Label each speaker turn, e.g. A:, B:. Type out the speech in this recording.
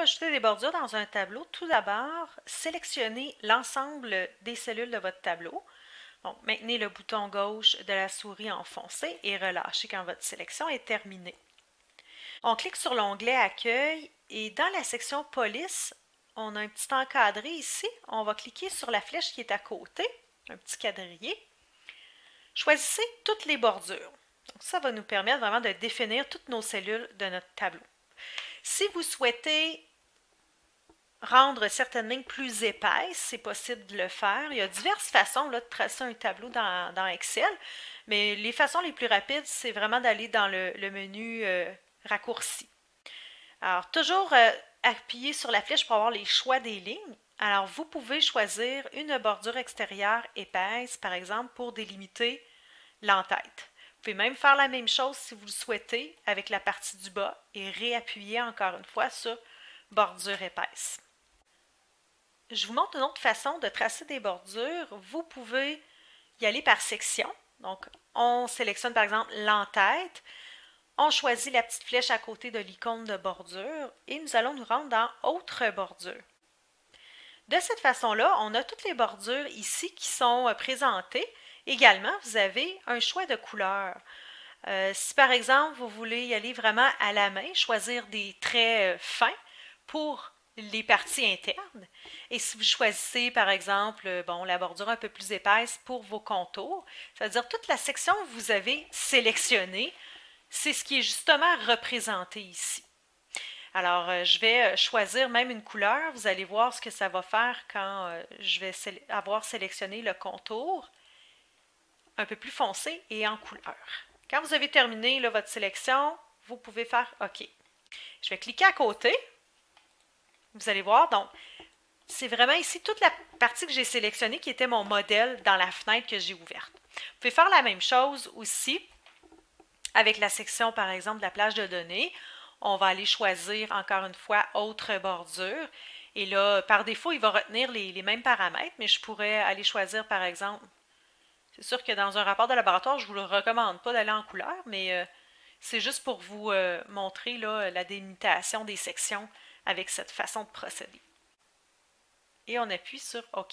A: ajouter des bordures dans un tableau, tout d'abord, sélectionnez l'ensemble des cellules de votre tableau. Donc, maintenez le bouton gauche de la souris enfoncé et relâchez quand votre sélection est terminée. On clique sur l'onglet Accueil et dans la section Police, on a un petit encadré ici. On va cliquer sur la flèche qui est à côté, un petit quadrillé. Choisissez toutes les bordures. Donc, ça va nous permettre vraiment de définir toutes nos cellules de notre tableau. Si vous souhaitez rendre certaines lignes plus épaisses, c'est possible de le faire. Il y a diverses façons là, de tracer un tableau dans Excel, mais les façons les plus rapides, c'est vraiment d'aller dans le menu raccourci. Alors, toujours appuyer sur la flèche pour avoir les choix des lignes. Alors, vous pouvez choisir une bordure extérieure épaisse, par exemple, pour délimiter l'entête. Vous pouvez même faire la même chose si vous le souhaitez avec la partie du bas et réappuyer encore une fois sur bordure épaisse. Je vous montre une autre façon de tracer des bordures. Vous pouvez y aller par section. Donc, on sélectionne par exemple l'entête. On choisit la petite flèche à côté de l'icône de bordure et nous allons nous rendre dans Autres bordures. De cette façon-là, on a toutes les bordures ici qui sont présentées. Également, vous avez un choix de couleurs. Si par exemple, vous voulez y aller vraiment à la main, choisir des traits fins pour les parties internes. Et si vous choisissez, par exemple, la bordure un peu plus épaisse pour vos contours, ça veut dire toute la section que vous avez sélectionnée, c'est ce qui est justement représenté ici. Alors, je vais choisir même une couleur. Vous allez voir ce que ça va faire quand je vais avoir sélectionné le contour un peu plus foncé et en couleur. Quand vous avez terminé là, votre sélection, vous pouvez faire OK. Je vais cliquer à côté. Vous allez voir, donc, c'est vraiment ici toute la partie que j'ai sélectionnée qui était mon modèle dans la fenêtre que j'ai ouverte. Vous pouvez faire la même chose aussi avec la section, par exemple, de la plage de données. On va aller choisir, encore une fois, Autre bordure. Et là, par défaut, il va retenir les mêmes paramètres, mais je pourrais aller choisir, par exemple, c'est sûr que dans un rapport de laboratoire, je ne vous le recommande pas d'aller en couleur, mais c'est juste pour vous montrer là, la délimitation des sections avec cette façon de procéder. Et on appuie sur OK.